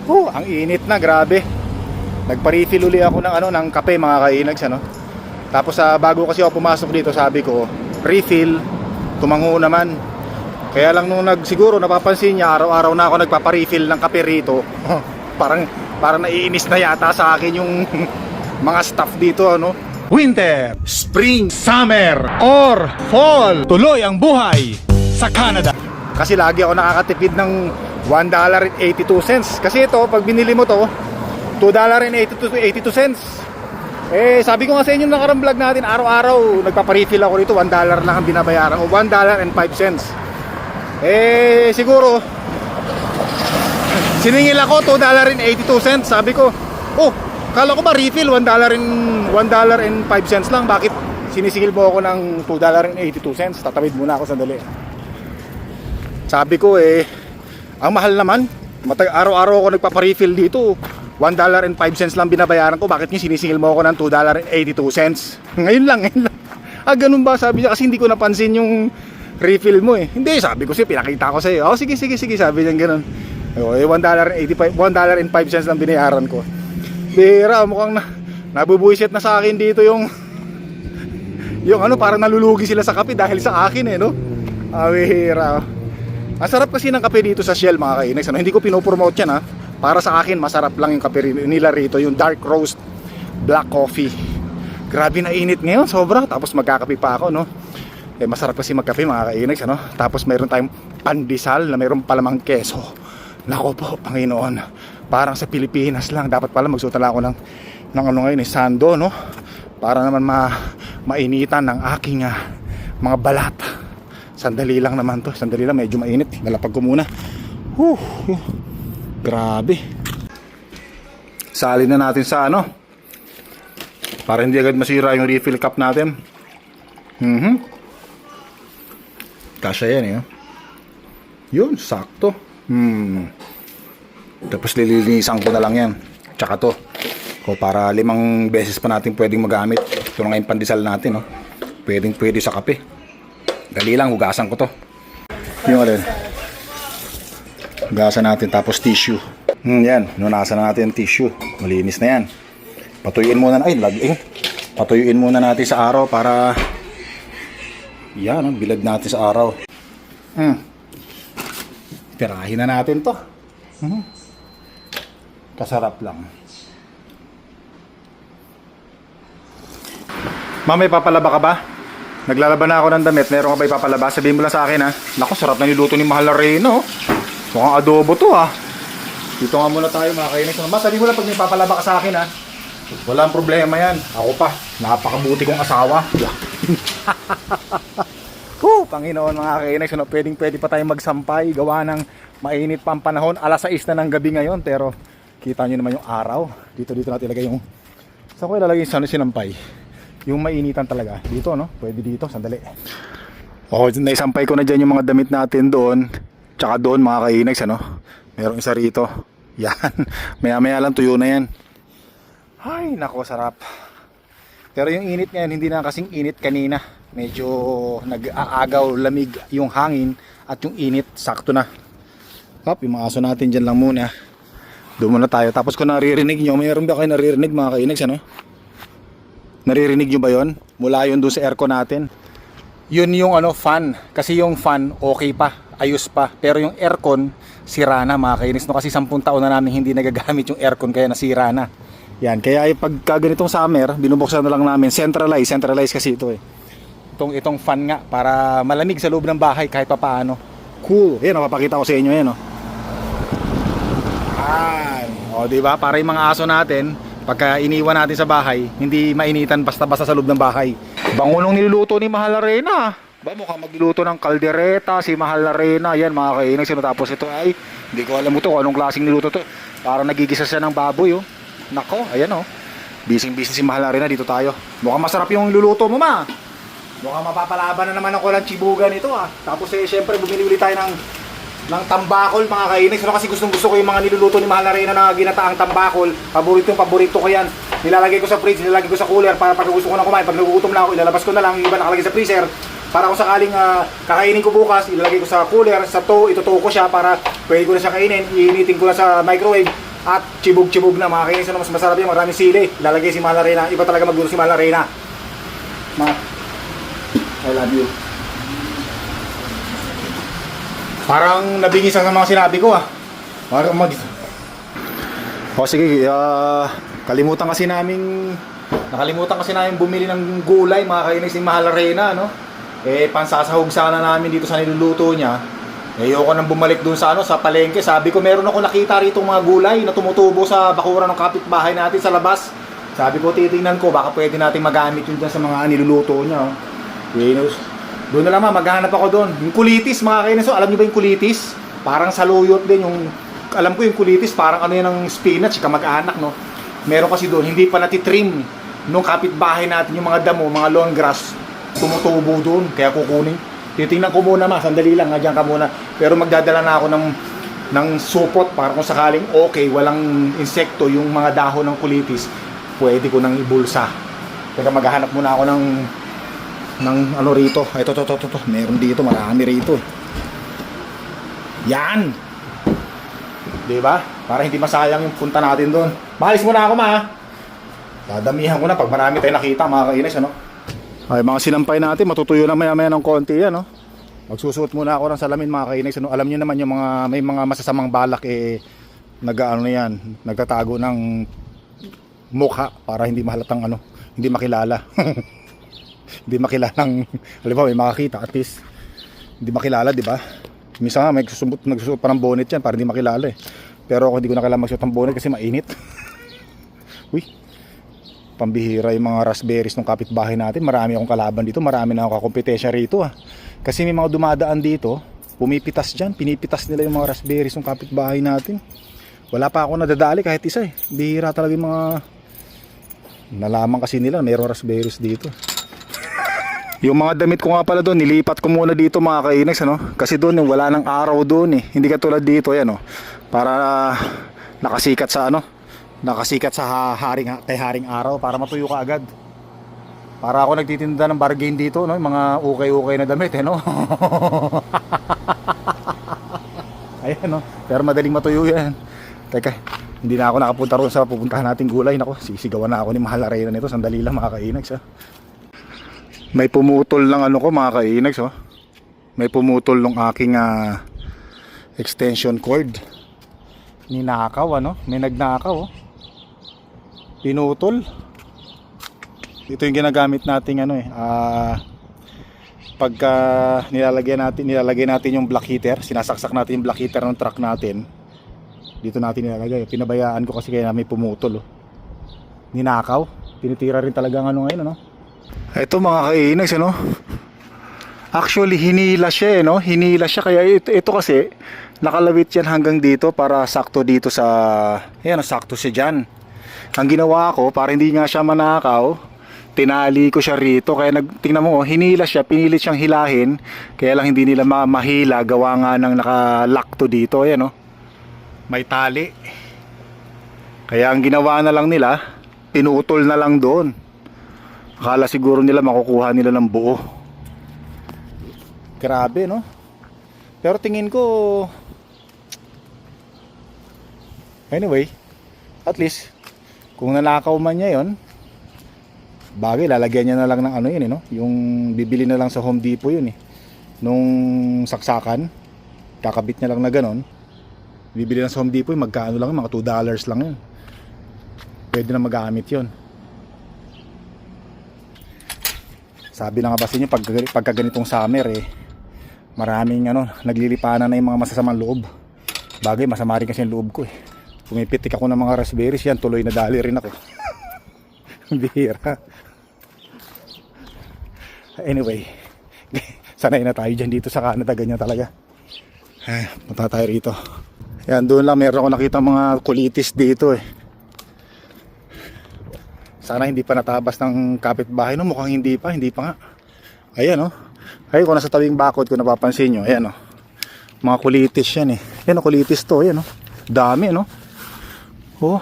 Ang init na, grabe. Nagpa-refill uli ako ng ng kape mga kainags Tapos bago kasi ako pumasok dito, sabi ko, refill, tumango naman. Kaya lang nung siguro napapansin niya, araw-araw na ako nagpapa-refill ng kape rito. parang naiinis na yata sa akin yung mga staff dito Winter, spring, summer, or fall. Tuloy ang buhay sa Canada. Kasi lagi ako nakakatipid ng $1.82. Kasi ito, pag binili mo to, $2.82. Sabi ko nga sa inyo nakarang vlog natin, araw-araw nagpapa-refill ako rito, $1 lang ang binabayaran o $1.05. Siguro siningil ako $2.82. Sabi ko, kala ko ba refill $1.05 lang, bakit sinisingil mo ako ng $2.82? Tatawid muna ako sandali. Sabi ko ang mahal naman, araw-araw ako nagpapa-refill dito, $1.05 lang binabayaran ko, bakit niyo sinisingil mo ako ng $2.82? Ngayon lang. Ganun ba? Sabi niya, kasi hindi ko napansin yung refill mo Hindi, sabi ko pinakita ko sa iyo. Sige, sabi niya ganun. $1.05 lang binayaran ko. Bira, mukhang nabubuisit na sa akin dito yung parang nalulugi sila sa kape dahil sa akin Bira. Ang sarap kasi ng kape dito sa Shell mga kainags Hindi ko pinopromote yan Para sa akin, masarap lang yung kape nila rito, yung dark roast black coffee. Grabe na init ngayon, sobra. Tapos magkakape pa ako masarap kasi magkape mga kainags Tapos mayroon tayong pandesal na mayroon palamang keso. Nako po, Panginoon, parang sa Pilipinas lang. Dapat pala magsuot lang ako ng ngayon sando para naman mainitan ng aking mga balat. Sandali lang naman to, sandali lang, medyo mainit. Nalapag ko muna. Grabe. Salin na natin sa para hindi agad masira yung refill cup natin. Kasya yan Yun, sakto. Tapos lilinisan ko na lang yan. Tsaka to para 5 beses pa natin pwedeng magamit. Ito na nga yung pandesal natin pwede sa kape. Dali lang, hugasan ko to. Yung hugasan natin, tapos tissue. Yan, nunasan na natin yung tissue. Malinis na yan. Patuyuin muna patuyuin muna natin sa araw para bilad natin sa araw. Tirahin na natin to. Kasarap lang. Ma'am, may papalaba ka ba? Naglalaba na ako ng damit. Meron ka ba ipapalaba? Sabihin mo lang sa akin Naku, sarap na niluto ni Mahal na Reyna Mukhang adobo to Dito nga muna tayo mga kainags Ma, sabihin mo lang pag may papalaba ka sa akin Walang problema yan. Ako pa, napakabuti kong asawa. Panginoon mga kainags pwede pa tayong magsampay. Gawa ng mainit pa ang panahon. Alas 6 na ng gabi ngayon. Pero kita nyo naman yung araw. Dito natin ilagay yung, saan ko ilalagay yung sinampay? Yung mainitan talaga. Dito pwede dito, sandali. Naisampay ko na dyan yung mga damit natin doon. Tsaka doon mga kainags merong isa rito. Yan. Maya lang tuyo na yan. Ay, nako, sarap. Pero yung init ngayon, hindi na kasing init kanina. Medyo nag-aagaw, lamig yung hangin at yung init, sakto na. Yung mga aso natin dyan lang muna. Doon muna tayo. Tapos kung naririnig nyo, mayroon ba kayo naririnig mga kainags Naririnig nyo ba yon? Mula yun doon sa aircon natin. Yun yung fan. Kasi yung fan, okay pa, ayos pa. Pero yung aircon, sira na mga kainags Kasi 10 taon na namin hindi nagagamit yung aircon, kaya nasira na. Yan, kaya pagka ganitong summer, binubuksan na lang namin. Centralized kasi ito Itong fan nga, para malamig sa loob ng bahay kahit papaano. Cool. Yan, papakita ko sa inyo yan diba? Para yung mga aso natin, pagka iniwan natin sa bahay, hindi mainitan basta-basta sa loob ng bahay. Bangunong niluluto ni Mahal na Reyna. Mukhang magluto ng kaldereta si Mahal na Reyna. Yan mga kainags Tapos ito ay, hindi ko alam kung anong klaseng niluto to. Parang nagigisa siya ng baboy Nako, ayan Busy si Mahal na Reyna. Dito tayo. Mukhang masarap yung luluto mo Mukhang mapapalaban na naman ako ng chibugan ito Tapos syempre bumili ulit tayo ng tambakol mga kainags Kasi gusto ko yung mga niluluto ni Mahal na Reyna na ginataang tambakol. Paborito ko yan. Nilalagay ko sa fridge, nilalagay ko sa cooler para pag gusto ko na kumain. Pag nagugutom na ako, ilalabas ko na lang. Yung iba nakalagay sa freezer para kung sakaling kakainin ko bukas, ilalagay ko sa cooler. Itutuo ko siya para pwede ko na siya kainin. Iinitin ko na sa microwave At chibog-chibog na mga kainis. Mas masarap yan, maraming sili. Lalagay si Mahal Arena. Iba talaga magluto si Mahal Arena. I love you. Parang nabingis ang mga sinabi ko ah. Parang O sige, nakalimutan kasi namin bumili ng gulay mga kainis ni Mahal Arena, no? Pansasahog sana namin dito sa niluluto niya. Ayoko nang bumalik dun sa sa palengke. Sabi ko, meron ako nakita rito mga gulay na tumutubo sa bakuran ng kapitbahay natin sa labas. Sabi ko, titingnan ko, baka pwede natin magamit yun dyan sa mga niluluto niya. Oh. Doon na lang maghanap ako doon. Yung kulitis mga kainis, alam niyo ba yung kulitis? Parang saluyot din yung, alam ko yung kulitis, parang ano yan ng spinach, kamag-anak, no? Meron kasi doon, hindi pa natitrim nung kapitbahay natin yung mga damo, mga lawn grass, tumutubo doon, kaya kukunin. Titingnan ko muna sandali lang, dyan ka muna. Pero magdadala na ako ng supot para kung sakaling okay, walang insekto yung mga dahon ng kulitis, pwede ko nang ibulsa. Kaya maghahanap muna ako ng ano rito. Ito, meron dito, marami rito. Yan! Diba? Para hindi masayang yung punta natin doon. Mahalis muna ako dadamihan ko na pag marami tayo nakita mga kainis, ano? Ay, mga sinampay natin, matutuyo na maya ng konti yan, no? Magsusuot muna ako ng salamin mga kainis, ano? Alam niyo naman yung may mga masasamang balak nagtatago ng mukha para hindi mahalatang hindi makilala. Hindi makilalang, halimbawa may makakita, at least hindi makilala, di ba? Minsan nga nagsusuot pa ng bonnet yan para hindi makilala eh. Pero ako hindi ko na kailangan magsuot ng bonnet kasi mainit. Uy, pambihira yung mga raspberries ng kapitbahay natin. Marami akong kalaban dito, marami na akong kakompetensya rito Kasi may mga dumadaan dito, pumipitas dyan, pinipitas nila yung mga raspberries ng kapitbahay natin. Wala pa ako nadadali kahit isa eh. Bihira talaga yung mga, nalaman kasi nila mayroong raspberries dito. Yung mga damit ko nga pala doon, nilipat ko muna dito mga kainex, Kasi doon wala nang araw doon eh. Hindi katulad dito, yan para nakasikat sa haring araw para matuyo ka agad. Para ako nagtitinda ng bargain dito, mga ukay-ukay na damit Ayan pero madaling matuyo yan. Teka, hindi na ako nakapunta roon sa pupuntahan nating gulay. Sisigawan na ako ni Mahal Arena nito. Sandali lang mga kainex May pumutol ng ko mga kainex May pumutol ng aking extension cord. Ninakaw may nagnakaw Pinutol. Ito yung ginagamit nating pagka nilalagay natin yung black heater, sinasaksak natin yung black heater ng truck natin. Dito natin nilalagay. Pinabayaan ko kasi kaya may pumutol Ninakaw. Tinitira rin talaga ngayon Ito mga kainex Actually hinila siya hinila siya kaya ito kasi nakalawit yan hanggang dito para sakto dito sa sakto siya dyan. Ang ginawa ko para hindi nga siya manakaw, tinali ko siya rito kaya tingnan mo hinila siya, pinilit siyang hilahin kaya lang hindi nila mahila gawa nga ng nakalock to dito may tali. Kaya ang ginawa na lang nila, pinutol na lang doon. Akala siguro nila makukuha nila ng buo. Grabe pero tingin ko anyway, at least kung nanakaw man niya yon, bagay lalagyan niya na lang ng yun yung bibili na lang sa Home Depot yun nung saksakan, kakabit niya lang na ganon. Bibili lang sa Home Depot magkano lang, mga $2 lang yun. Pwede na magamit yun. Sabi na nga ba sa inyo, pagka ganitong summer maraming naglilipanan na yung mga masasamang loob. Bagay, masama rin kasi yung loob ko Pumipitik ako ng mga raspberries yan, tuloy na dali rin ako. Bihira. Anyway, sanay na tayo dyan dito sa Canada, ganyan talaga. Punta tayo rito. Yan, doon lang meron ako nakita mga kulitis dito Sana hindi pa natabas ng kapitbahay mukhang hindi pa nga. Ayan Ay, kung nasa tabing bakod kung napapansin nyo, ayan mga kulitis yan Ayan kulitis to, ayan dami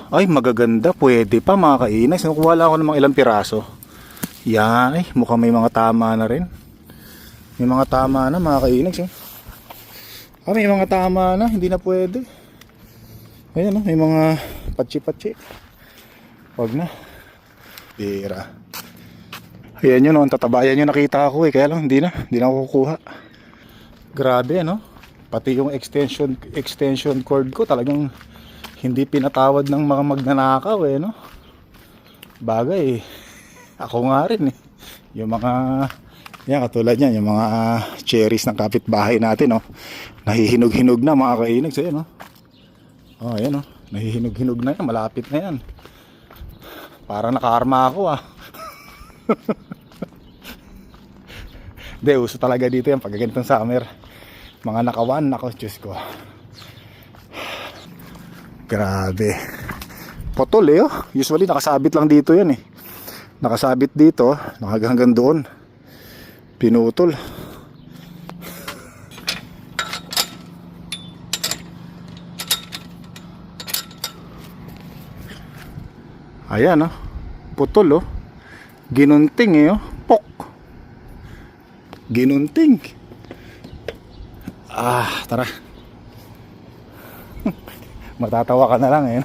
ay magaganda, pwede pa mga kainex. Nakuha lang ako ng mga ilang piraso. Yan, mukhang may mga tama na rin. May mga tama na mga kainex may mga tama na, hindi na pwede. Ayan, may mga patsi-patsi. Wag na. Bira. Ayan yun, ang tatabayan yung nakita ko kaya lang hindi na ako kukuha. Grabe, no? Pati yung extension cord ko talagang hindi pinatawad ng mga magnanakaw, no? Bagay, ako nga rin, eh. Yung mga, yan, katulad yan, yung mga cherries ng kapitbahay natin, no? Nahihinog-hinog na, mga kainags, ayan, no? Oh, ayan, no? Nahihinog-hinog na yan, malapit na yan. Parang nakaarma ako, ah. Hindi, uso talaga dito yan pag ganitong summer. Mga nakawan, nako, Diyos ko. Grabe. Potol, eh, oh. Usually nakasabit lang dito yan, eh. Nakasabit dito, hanggang doon. Pinutol. Ayan, oh. Putol, oh. Ginunting, eh, oh. Pok. Ginunting. Tara. Matatawa ka na lang, eh.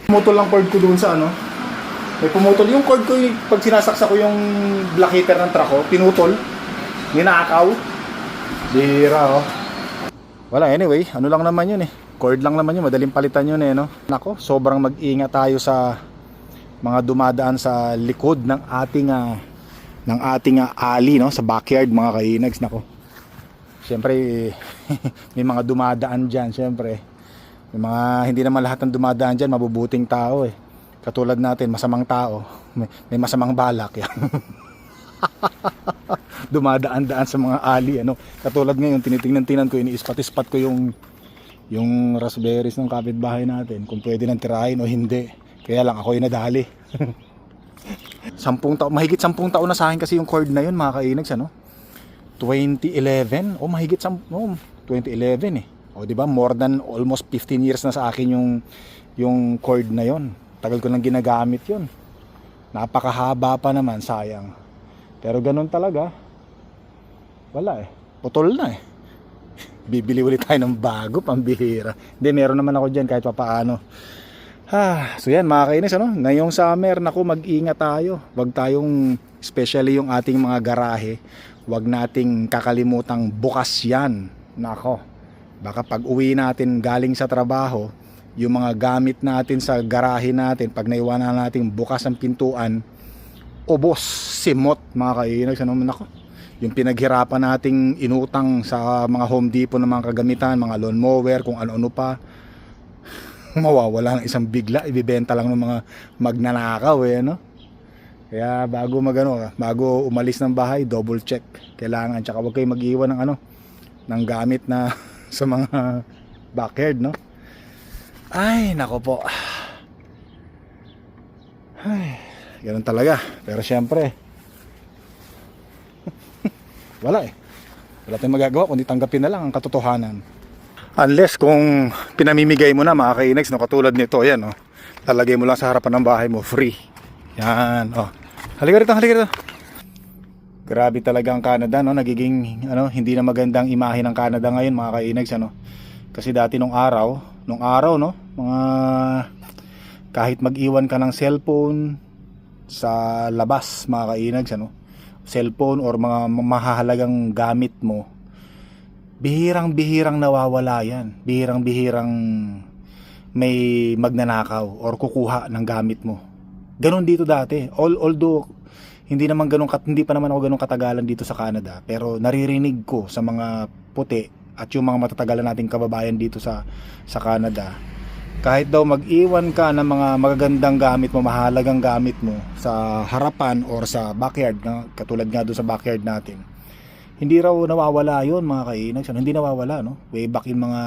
Pumutol lang cord ko doon sa ano. May pumutol yung cord ko, pag sinasaksa ko yung black heater ng truck ko, pinutol. Ninakaw. Bira, oh. Wala, anyway, ano lang naman yun, eh. Cord lang naman yun, madaling palitan yun, eh, no. Nako, sobrang mag-ingat tayo sa mga dumadaan sa likod ng ating alley, no, sa backyard, mga kainags. Nako, siyempre may mga dumadaan dyan. Siyempre may mga, hindi naman lahat ng dumadaan dyan mabubuting tao, eh. Katulad natin, masamang tao, may masamang balak yan. Dumadaan-daan sa mga alley, ano. Katulad ngayon, tinitingnan ko, iniispat-ispat ko yung raspberries ng kapitbahay natin, kung pwede nang tirahin o hindi. Kaya lang ako yung nadali. 10 taon, mahigit 10 taon na sa akin kasi yung cord na yun, mga kainags, ano. 2011 o mahigit 2011, eh. O di ba, more than almost 15 years na sa akin yung cord na yon. Tagal ko nang ginagamit yon. Napakahaba pa naman, sayang. Pero ganun talaga. Wala, eh. Putol na, eh. Bibili ulit tayo ng bago, pambihira. Hindi, meron naman ako dyan kahit papaano. So yan, mga kainis, ano? Ngayong summer, naku, mag-ingat tayo. Wag tayong, especially yung ating mga garahe, wag nating kakalimutang bukas yan. Nako, baka pag uwi natin galing sa trabaho, yung mga gamit natin sa garahe natin, pag naiwanan natin bukas ang pintuan, ubos, simot, mga kainis, ano? Nako, yung pinaghirapan nating inutang sa mga Home Depot ng mga kagamitan, mga lawnmower, kung ano-ano pa, mawawala ng isang bigla, ibibenta lang ng mga magnanakaw, eh, no? Kaya bago umalis ng bahay, double check kailangan, tsaka huwag kayo mag-iwan ng gamit na sa mga backyard, no? Ay, nako po. Ay, ganun talaga. Pero syempre, wala, eh. Wala tayong magagawa kundi tanggapin na lang ang katotohanan. Unless kung pinamimigay mo na, mga kainags, no, katulad nito, ayan, oh. Lalagay mo lang sa harapan ng bahay mo, free. Yan, oh. Halika rito. Grabe talaga ang Canada, no? Nagiging hindi na magandang imahe ng Canada ngayon, mga kainags, ano. Kasi dati nung araw, no, mga kahit mag-iwan ka ng cellphone sa labas, mga kainags, ano, cellphone or mga mahahalagang gamit mo, bihirang-bihirang nawawala yan. Bihirang-bihirang may magnanakaw or kukuha ng gamit mo. Ganon dito dati. Although hindi pa naman ako ganun katagalan dito sa Canada, pero naririnig ko sa mga puti at yung mga matatagalan nating kababayan dito sa Canada, kahit daw mag-iwan ka ng mga magagandang gamit mo, mahalagang gamit mo sa harapan or sa backyard, katulad nga doon sa backyard natin, hindi raw nawawala yon, mga kainags. Hindi nawawala, no? Way back in mga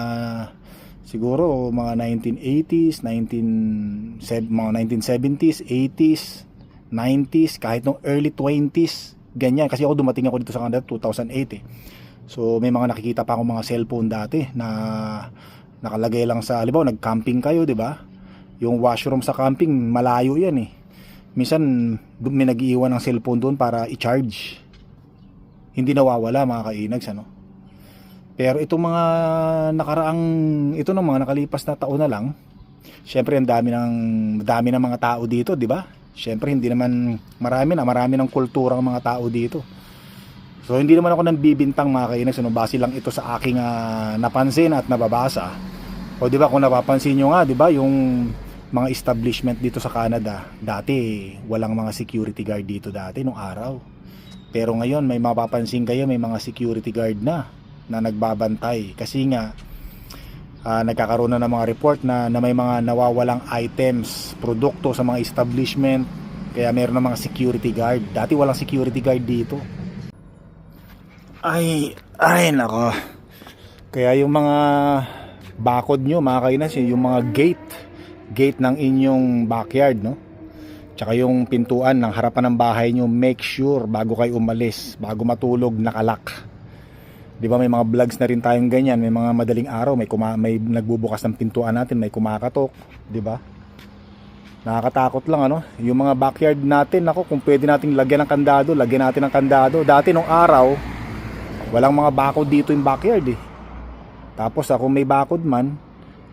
siguro mga 1980s, mga 1970s, 80s, 90s, kahit nung early 20s, ganyan. Kasi ako dumating ako dito sa Canada 2008, eh. So may mga nakikita pa akong mga cellphone dati na nakalagay lang sa, halimbawa nag-camping kayo, di ba? Yung washroom sa camping, malayo yan, eh. Minsan may nag-iwan ng cellphone doon para i-charge. Hindi nawawala, mga kainags, ano. Pero itong mga nakaraang, ito ng mga nakalipas na taon na lang, syempre ang dami ng mga tao dito, di ba? Syempre hindi naman marami ng kulturang mga tao dito. So hindi naman ako nang bibintang mga kainex, ano, base lang ito sa aking napansin at nababasa. O di ba kung napapansin nyo nga, di ba, yung mga establishment dito sa Canada, dati walang mga security guard dito dati nung araw. Pero ngayon may mapapansin kayo, may mga security guard na nagbabantay kasi nga nagkakaroon na ng mga report na may mga nawawalang items, produkto sa mga establishment, kaya meron ng mga security guard. Dati walang security guard dito. Ay nako. Kaya yung mga bakod nyo mga kainas, yung mga gate ng inyong backyard, no? Tsaka yung pintuan ng harapan ng bahay nyo, make sure bago kayo umalis, bago matulog, nakalak. Di ba may mga vlogs na rin tayong ganyan, may mga madaling araw, may nagbubukas ng pintuan natin, may kumakatok, di ba? Nakakatakot lang, ano? Yung mga backyard natin, ako, kung pwede nating lagyan ng kandado, lagyan natin ng kandado. Dati nung araw, walang mga bakod dito yung backyard eh. Tapos ako may bakod man,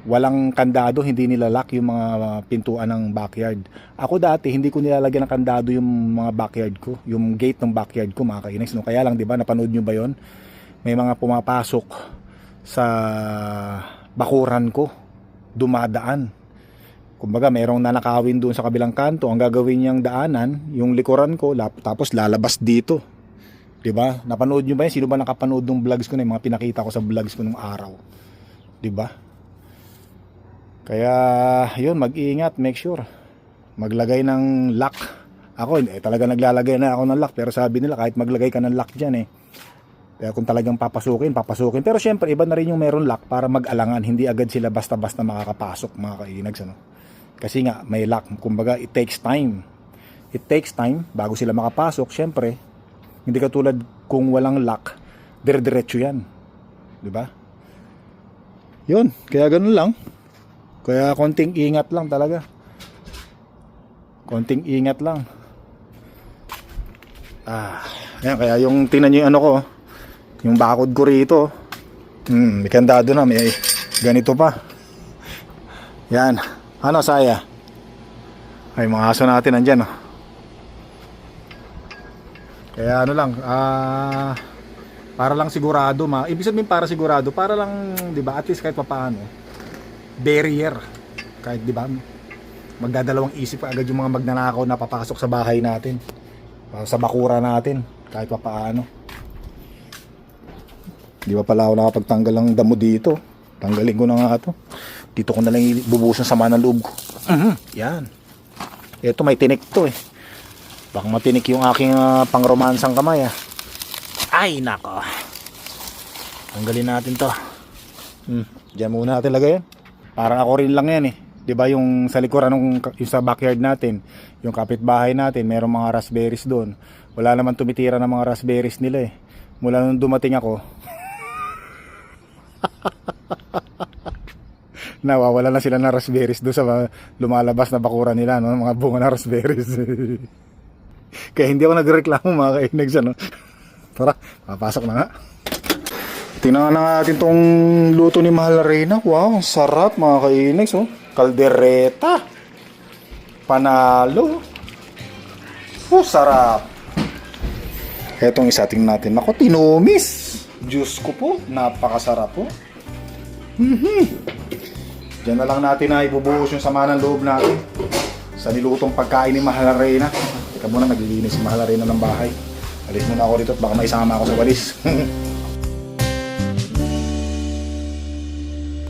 walang kandado, hindi nilalak yung mga pintuan ng backyard. Ako dati hindi ko nilalagyan ng kandado yung mga backyard ko, yung gate ng backyard ko mga kainex. No? Kaya lang, di ba, napanood nyo ba yon? May mga pumapasok sa bakuran ko, dumadaan. Kumbaga merong nanakawin doon sa kabilang kanto, ang gagawin niyang daanan yung likuran ko, tapos lalabas dito. 'Di ba? Napanood niyo ba 'yan? Sino ba nakapanood ng vlogs ko na yung mga pinakita ko sa vlogs ko nung araw? 'Di ba? Kaya 'yun, mag-iingat, make sure maglagay ng lock. Ako talaga naglalagay na ako ng lock, pero sabi nila kahit maglagay ka ng lock diyan kaya kung talagang papasukin. Pero syempre iba na rin yung meron lock para mag-alangan, hindi agad sila basta-basta makakapasok mga kainags, ano? Kasi nga may lock, kumbaga it takes time bago sila makapasok. Syempre hindi katulad kung walang lock, dire-diretso yan, di ba? Yun, kaya ganun lang. Kaya konting ingat lang talaga, ayan, kaya yung tingnan nyo yung ano ko, yung bakod ko rito, may kandado na, may ganito pa. Yan, ano saya? Ay, mga aso natin nandyan, oh. Kaya ano lang, para lang sigurado, ibig sabihin para sigurado, para lang, di ba, at least kahit papaano, barrier, kahit di ba, magdadalawang isip agad yung mga magnanakaw na papasok sa bahay natin, sa bakura natin, kahit papaano. Di ba pala ako nakapagtanggal ng damo dito? Tanggalin ko na nga ito. Dito ko na lang ibubuhos ng sama ng loob ko. Yan. Ito may tinik to eh. Baka matinik yung aking pangromansang kamay. Ay nako. Tanggalin natin to. Diyan muna natin lagay yan. Parang ako rin lang yan eh. Di ba yung sa likuran, yung sa backyard natin, yung kapitbahay natin, merong mga raspberries doon. Wala naman tumitira ng mga raspberries nila eh. Mula nung dumating ako, nawawala na sila ng raspberries doon sa lumalabas na bakuran nila, no? Mga bunga na raspberries. Kaya hindi ako nagreklamo mga kainags, ano? Tara, papasok na nga. Tingnan na natin tong luto ni Mahal Reyna. Wow, sarap mga kainags, oh. Kaldereta, panalo. Sarap. Etong isa, tingnan natin. Ako, tinumis. Diyos ko po, napakasarap po. Diyan na lang natin na ibubuhos yung sama ng loob natin sa nilutong pagkain ni Mahal Reyna. Teka muna, naglilinis si Mahal Reyna ng bahay. Alis muna ako dito at baka may isama ako sa walis.